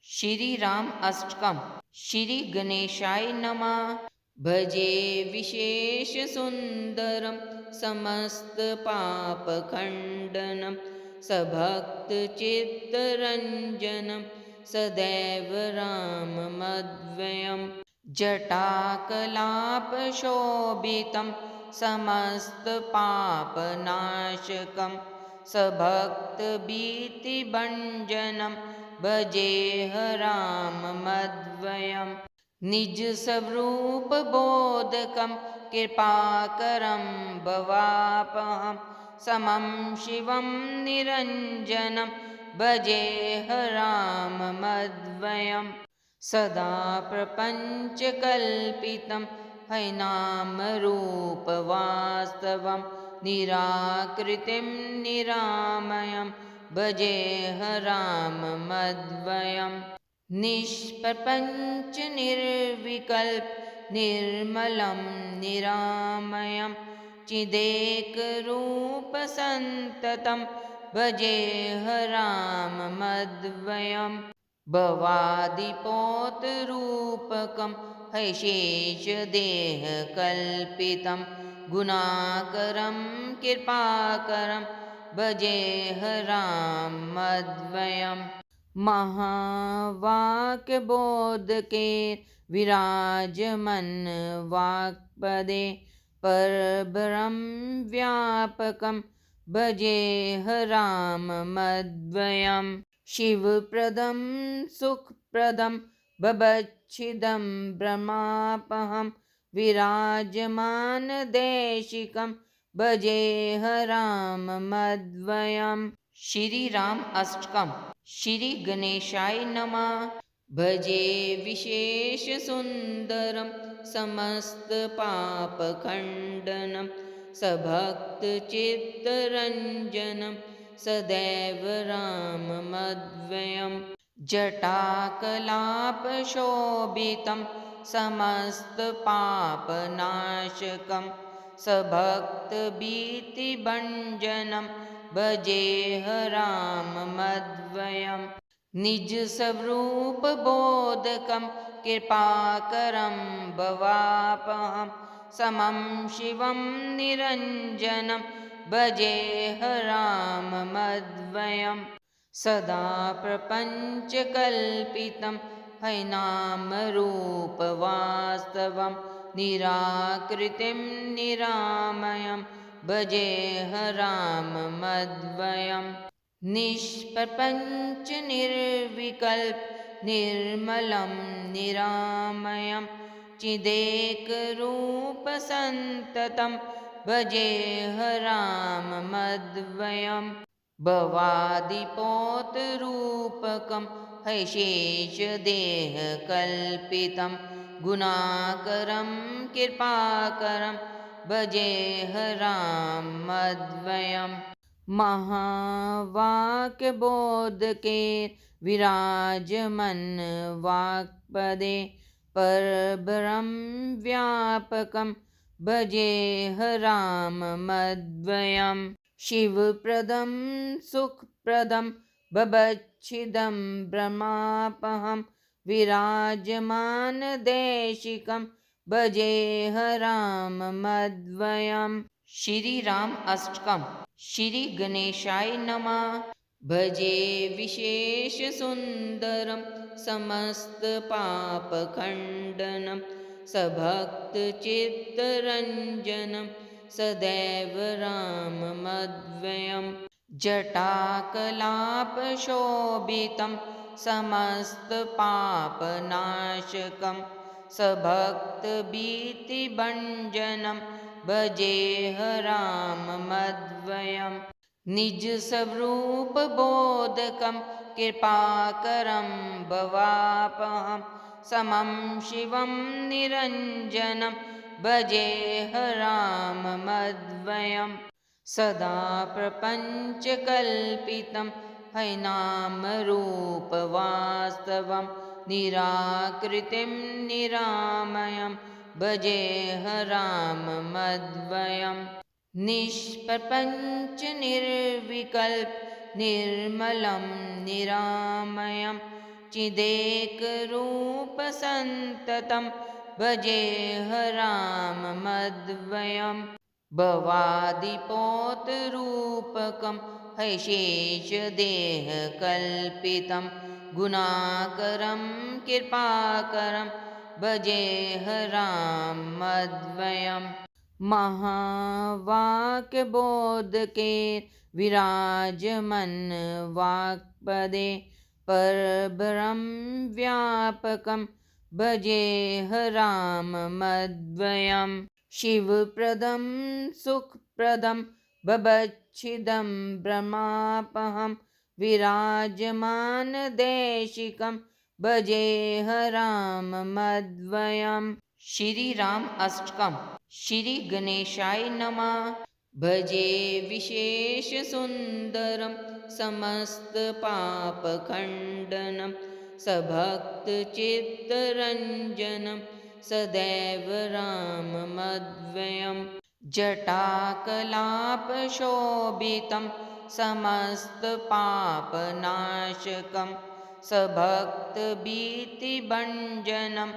श्री राम अष्टकम। श्री गणेशाय नमः। भजे विशेष सुंदरम समस्त पाप खंडनम सभक्त चित्तरंजनम सदैव राममद्वयम् जटाकलाप शोभितं समस्त पापनाशकं सभक्त भीतिभञ्जनं भजेह राममद्वयम् निज स्वरूप बोधकं कृपाकरं भवापहं समं शिवं निरञ्जनं भजेह राममद्वयम् सदा प्रपञ्चकल्पितं हैनामरूपवास्तवं निराकृतिं निरामयं भजेह राममद्वयम् निष्प्रपञ्च निर्विकल्प निर्मलं निरामयं चिदेकरूपसन्ततं भजेह राममद्वयम् भवादिपोतरूपकं हैशेषदेहकल्पितं गुणाकरं कृपाकरं भजेह राममद्वयम् महावाक्यबोधके विराजमन् वाक्पदे परब्रह्म व्यापकं भजेह राममद्वयम् शिवप्रदं सुखप्रदं बभच्छिदं ब्रह्मापहं विराजमानदेशिकं भजेह राममद्वयम् श्री राम अष्टकम। श्री गणेशाय नमः। भजे विशेष सुंदरम समस्त पाप खंडनम सभक्त चित्तरंजनम सदैव राममद्वयम् जटाकलाप शोभितं समस्त पापनाशकं सभक्त भीतिभञ्जनं भजेह राममद्वयम् निज स्वरूप बोधकं कृपाकरं भवापहं समं शिवं निरञ्जनं भजेह राममद्वयम् सदा प्रपञ्चकल्पितं हैनामरूपवास्तवं निराकृतिं निरामयं भजेह राममद्वयम् निष्प्रपञ्च निर्विकल्प निर्मलं निरामयं चिदेकरूपसन्ततं भजेह राममद्वयम् भवादिपोतरूपकं हैशेषदेहकल्पितं गुणाकरं कृपाकरं भजेह राममद्वयम् महावाक्यबोधके विराजमन् वाक्पदे परब्रह्म व्यापकं भजेह राममद्वयम् शिवप्रदं सुखप्रदं बभच्छिदं ब्रह्मापहं विराजमानदेशिकं भजेह राममद्वयम् श्री राम अष्टकम। श्री गणेशाय नमः। भजे विशेष सुंदरम समस्त पाप खंडनम सभक्त चित्तरंजनम सदैव राममद्वयम् जटाकलाप शोभितं समस्त पापनाशकं सभक्त भीतिभञ्जनं भजेह राममद्वयम् निज स्वरूप बोधकं कृपाकरं भवापहं समं शिवं निरञ्जनं भजेह राममद्वयम् सदा प्रपञ्चकल्पितं हैनामरूपवास्तवं निराकृतिं निरामयं भजेह राममद्वयम् निष्प्रपञ्च निर्विकल्प निर्मलं निरामयं चिदेकरूपसन्ततं भजेह राममद्वयम् भवादिपोतरूपकं हैशेषदेहकल्पितं गुणाकरं कृपाकरं भजेह राममद्वयम् महावाक्यबोधके विराजमन् वाक्पदे परब्रह्म व्यापकं भजेह राममद्वयम् शिवप्रदं सुखप्रदं बभच्छिदं ब्रह्मापहं विराजमानदेशिकं भजेह राममद्वयम् श्री राम अष्टकम् श्री गणेशाय नमः। भजे विशेष सुंदरम समस्त पाप खंडनम सभक्त चित्तरंजनम सदैव राममद्वयम् जटाकलाप शोभितं समस्त पापनाशकं सभक्त भीतिभंजनं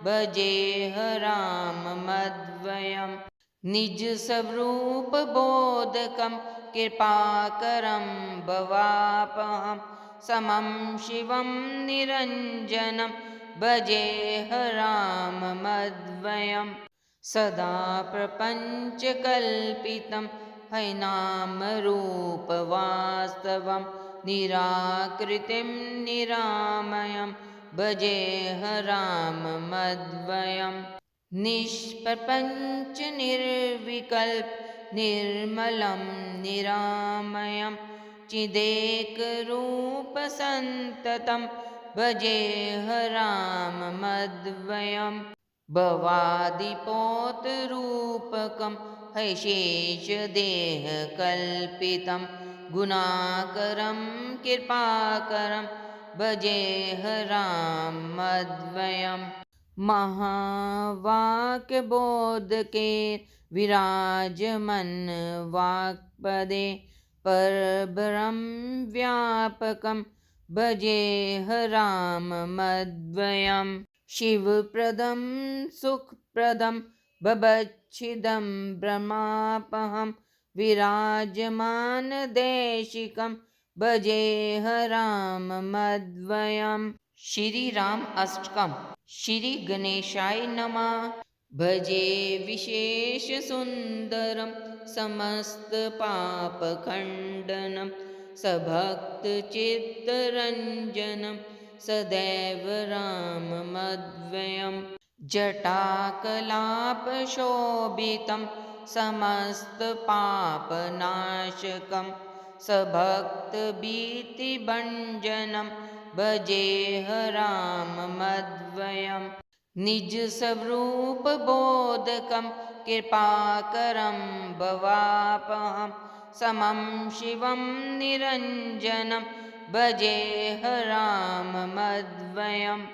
भजेह राममद्वयम् निज स्वरूप बोधकं कृपाकरं भवापहं समं शिवं निरञ्जनं भजेह राममद्वयम् सदा प्रपञ्चकल्पितं हैनामरूपवास्तवं निराकृतिं निरामयं भजेह राममद्वयम् निष्प्रपञ्च निर्विकल्प निर्मलं निरामयं चिदेकरूपसन्ततं भजेह राममद्वयम् भवादिपोतरूपकं हैशेषदेहकल्पितं गुणाकरं कृपाकरं भजेह राममद्वयम् महावाक्यबोधके विराजमन् वाक्पदे परब्रह्म व्यापकं भजेह राममद्वयम् शिवप्रदं सुखप्रदं बभच्छिदं ब्रह्मापहं विराजमानदेशिकं भजेह राममद्वयम् श्री राम अष्टकम् श्री गणेशाय नमः। भजे विशेष सुंदरम समस्त पाप खंडनम सभक्त चित्तरंजनम सदैव राममद्वयम् जटाकलाप शोभितं समस्त पापनाशकं सभक्त भीतिभंजनं भजेह राममद्वयम् निज स्वरूप बोधकं कृपाकरं भवापहं समं शिवं निरञ्जनं भजेह राममद्वयम्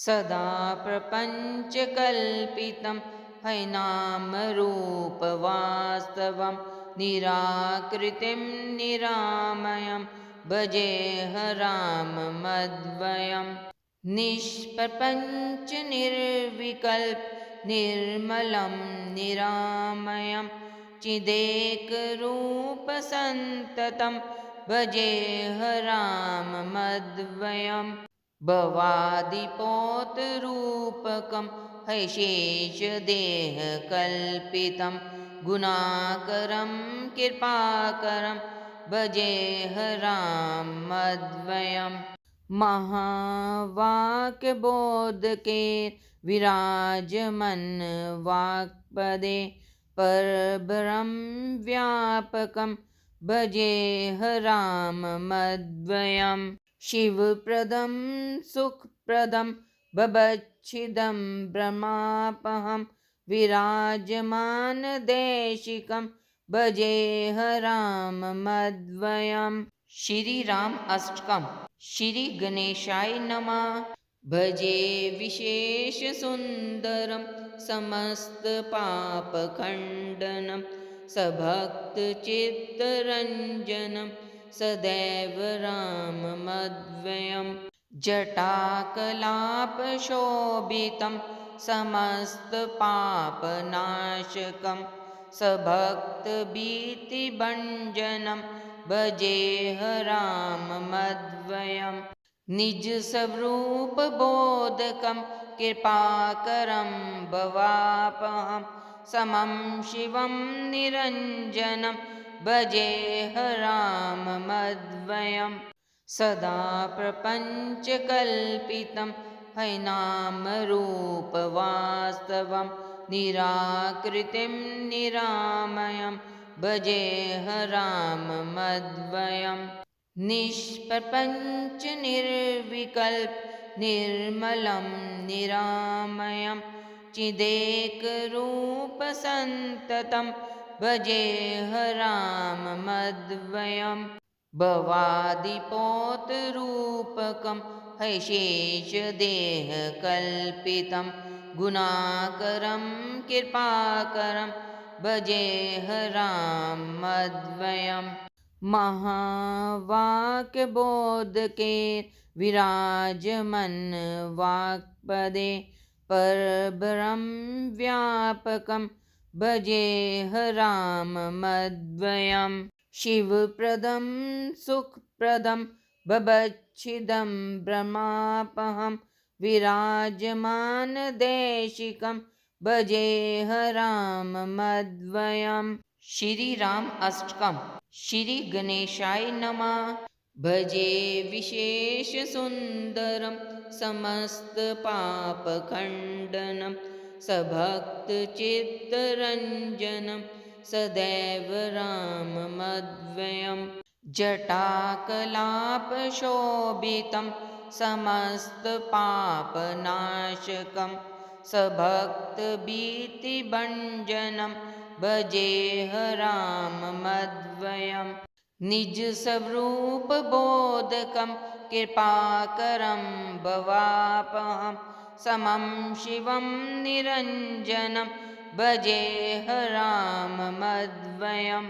सदा प्रपञ्चकल्पितं हैनामरूपवास्तवं निराकृतिं निरामयं भजेह राममद्वयम् निष्प्रपञ्च निर्विकल्प निर्मलं निरामयं चिदेकरूपसन्ततं भजेह राममद्वयम् भवादिपोतरूपकं हैशेषदेहकल्पितं गुणाकरं कृपाकरं भजेह राममद्वयम् महावाक्यबोधके विराजमन् वाक्पदे परब्रह्म व्यापकं भजेह राममद्वयम् शिवप्रदं सुखप्रदं बभच्छिदं ब्रह्मापहं विराजमानदेशिकं भजेह राममद्वयम् श्री राम अष्टकम् श्री गणेशाय नमः। भजे विशेष सुंदरम समस्त पाप खंडनम सभक्त चित्तरंजनम सदैव राममद्वयम् जटाकलापशोभितं समस्तपापनाशकं सभक्तभीतिभञ्जनं भजेऽहराममद्वयम् निजस्वरूपबोधकं कृपाकरं भवापहं समं शिवं निरञ्जनं भजेऽहराममद्वयम् सदा प्रपञ्चकल्पितं हैनामरूपवास्तवं निराकृतिं निरामयं भजेऽहराममद्वयम् निष्प्रपञ्च निर्विकल्प निर्मलं निरामयं चिदेकरूपसन्ततं भजेऽहराममद्वयम् भवादिपोतरूपकं हैशेषदेहकल्पितं गुणाकरं कृपाकरं भजेऽहराममद्वयम् महावाक्यबोधके विराजमन् वाक्पदे परब्रह्म व्यापकं भजेऽहराममद्वयम् शिवप्रदं सुखप्रदं बभच्छिदं ब्रह्मापहं विराजमानदेशिकं भजेऽहराममद्वयम् श्री राम अष्टकम् श्री गणेशाय नमः भजे विशेष सुंदरम समस्त पाप खंडनम सभक्त चित्तरंजनम सदैव राममद्वयम् जटाकलापशोभितं समस्त पापनाशकं सभक्तभीतिभञ्जनं भजेऽहराममद्वयम् निजस्वरूपबोधकं कृपाकरं भवापहं समं शिवं निरञ्जनं भजेऽहराममद्वयम्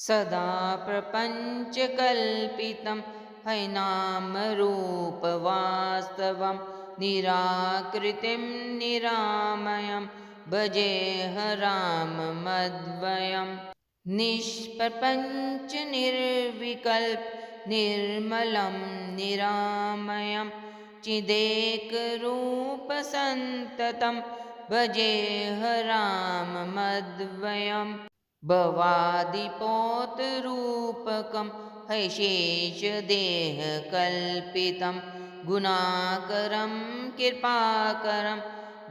सदा प्रपञ्चकल्पितं हैनामरूपवास्तवं निराकृतिं निरामयं भजेऽहराममद्वयम् निष्प्रपञ्च निर्विकल्प निर्मलं निरामयं चिदेकरूपसन्ततं भजेऽहराममद्वयम् भवादिपोतरूपकं हैशेषदेहकल्पितं गुणाकरं कृपाकरं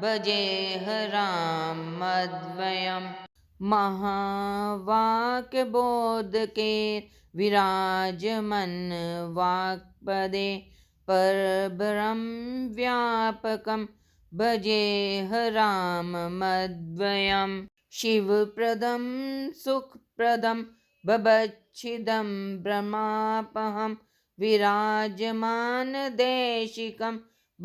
भजेऽहराममद्वयम् महावाक्यबोधके विराजमन् वाक्पदे परब्रह्म व्यापकं भजेऽहराममद्वयम् शिवप्रदं सुखप्रदं बभच्छिदं ब्रह्मापहं विराजमानदेशिकं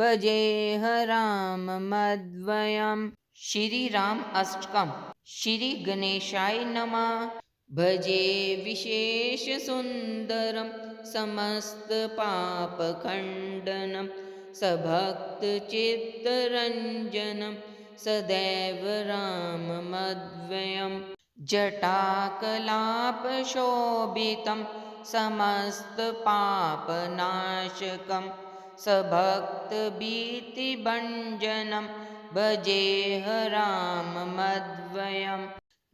भजेऽहराममद्वयम् श्री राम अष्टकम् श्री गणेशाय नमः भजे विशेष सुंदरम समस्त पाप खंडनम सभक्त चित्तरंजनम सदैव राममद्वयम् जटाकलापशोभितं समस्तपापनाशकं सभक्तभीतिभञ्जनं भजेऽहराममद्वयम्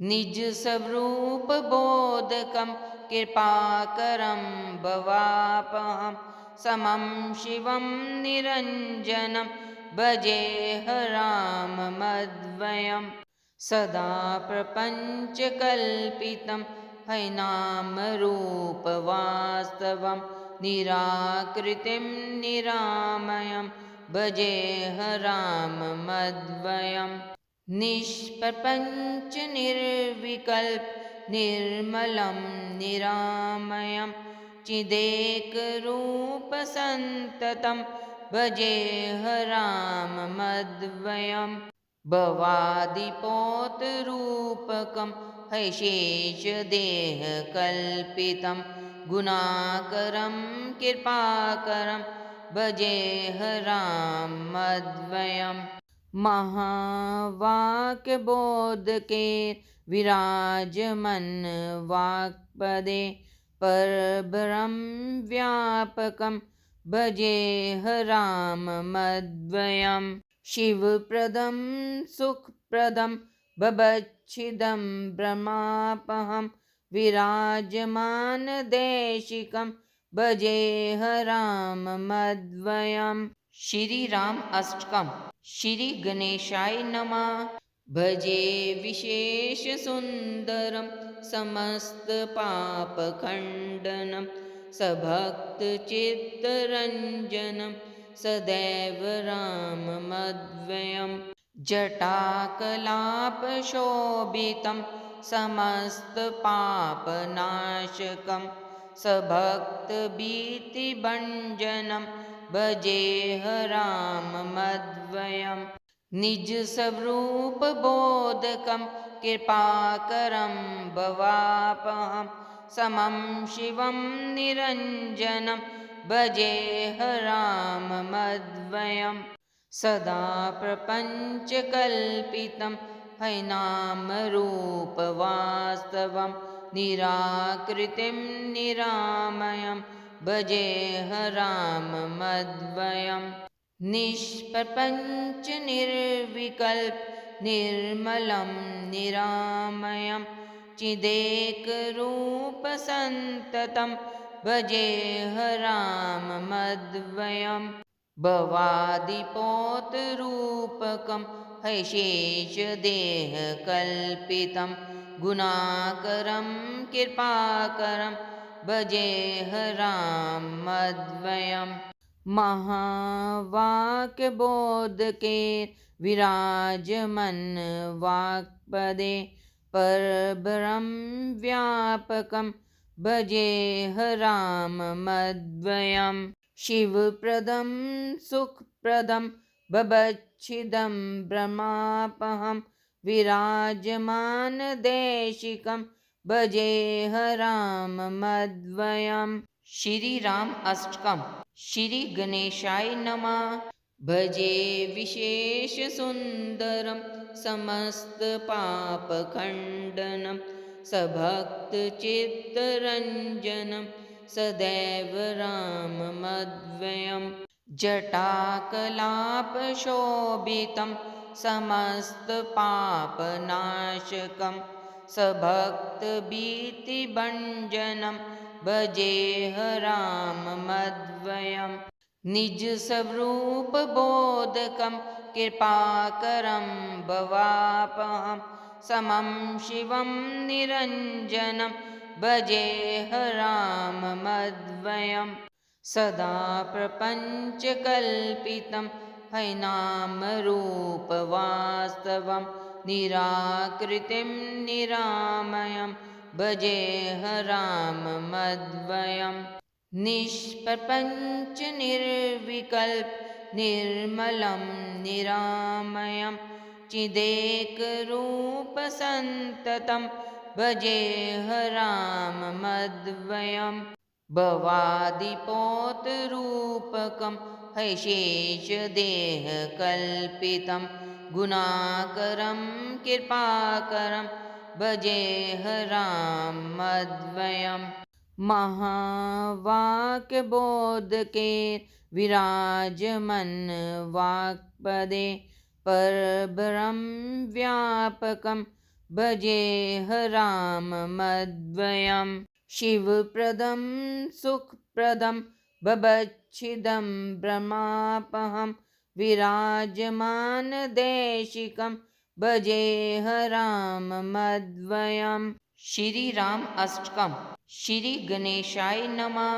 निजस्वरूपबोधकं कृपाकरं भवापहं समं शिवं निरञ्जनं भजेऽहराममद्वयम् सदा प्रपञ्चकल्पितं हैनामरूपवास्तवं निराकृतिं निरामयं भजेऽहराममद्वयम् निष्प्रपञ्च निर्विकल्प निर्मलं निरामयं चिदेकरूपसन्ततं भजेऽहराममद्वयम् भवादिपोतरूपकं हैशेषदेहकल्पितं गुणाकरं कृपाकरं भजेह राममद्वयम् महावाक्यबोधके विराजमन् वाक्पदे परब्रह्म व्यापकं भजेह राममद्वयम् शिवप्रदं सुखप्रदं भवच्छिदं ब्रह्मापहं विराजमानदेशिकं भजेह राममद्वयम् श्री राम अष्टकम् श्री गणेशाय नमः। भजे विशेष सुंदरम समस्त पाप खंडनम सभक्त चित्तरंजनम सदैव राममद्वयम् जटाकलाप शोभितं समस्त पापनाशकं सभक्त भीतिभञ्जनं भजेह राममद्वयम् निज स्वरूप बोधकं कृपाकरं भवापहं समं शिवं निरञ्जनं भजेह राममद्वयम् सदा प्रपञ्चकल्पितं हैनामरूपवास्तवं निराकृतिं निरामयं भजेह राममद्वयम् निष्प्रपञ्च निर्विकल्प निर्मलं निरामयं चिदेकरूपसन्ततं भजेह राममद्वयम् भवादिपोतरूपकं हैशेषदेहकल्पितं गुणाकरं कृपाकरं भजेह राममद्वयम् महावाक्यबोधके विराजमन् वाक्पदे परब्रह्म व्यापकं भजेह राममद्वयम् शिवप्रदं सुखप्रदं भवच्छिदं ब्रह्मापहं विराजमानदेशिकं भजेह राममद्वयम् श्री राम अष्टकम् श्री गणेशाय नमः। भजे विशेष सुंदरम समस्त पाप खंडनम सभक्त चित्तरंजनम सदैव राममद्वयम् जटाकलाप शोभितं समस्त पापनाशकं सभक्त भीतिभञ्जनं भजेह राममद्वयम् निज स्वरूप बोधकं कृपाकरं भवापहं समं शिवं निरञ्जनं भजेह राममद्वयम् सदा प्रपञ्चकल्पितं हैनामरूपवास्तवं निराकृतिं निरामयं भजेह राममद्वयम् निष्प्रपञ्च निर्विकल्प निर्मलं निरामयं चिदेकरूपसन्ततं भजेह राममद्वयम् भवादिपोतरूपकं हैशेषदेहकल्पितं गुणाकरं कृपाकरं भजेह राममद्वयम् महावाक्यबोधके विराजमन् वाक्पदे परब्रह्म व्यापकं भजेह राममद्वयम् शिवप्रदं सुखप्रदं भवच्छिदं ब्रह्मापहं विराजमानदेशिकं भजेह राममद्वयम् श्री राम अष्टकम् श्री गणेशाय नमः।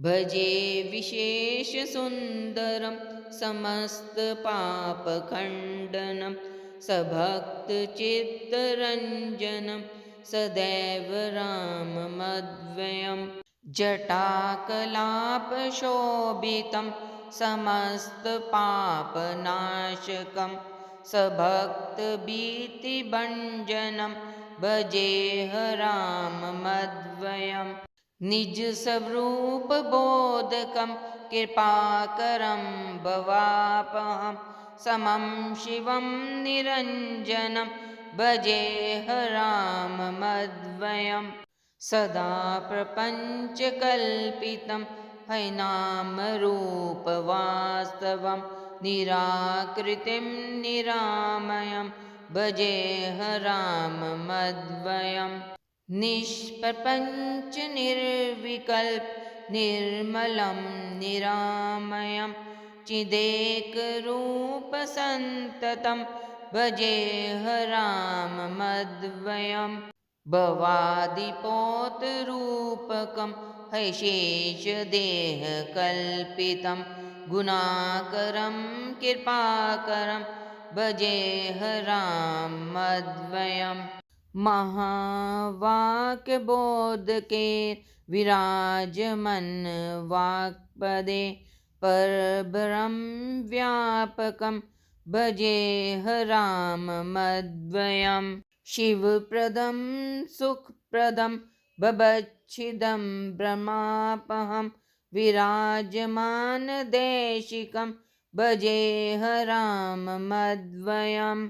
भजे विशेष सुंदरम समस्त पाप खंडनम सभक्त चित्तरंजनम सदैव राममद्वयम् जटाकलाप शोभितं समस्त पापनाशकं सभक्त भीतिभञ्जनं भजेह राममद्वयम् निज स्वरूप बोधकं कृपाकरं भवापहं समं शिवं निरञ्जनं भजेह राममद्वयं सदा प्रपञ्चकल्पितं हैनामरूपवास्तवं निराकृतिं निरामयं भजेह राममद्वयम् निष्प्रपञ्च निर्विकल्प निर्मलं निरामयं चिदेकरूपसन्ततं भजेह राममद्वयं भवादिपोतरूपकं हैशेषदेहकल्पितं गुणाकरं कृपाकरं भजेह राममद्वयम् महावाक्यबोधके विराजमन् वाक्पदे परब्रह्म व्यापकं भजेह राममद्वयं शिवप्रदं सुखप्रदं बभच्छिदं ब्रह्मापहं विराजमानदेशिकं भजेह राममद्वयम्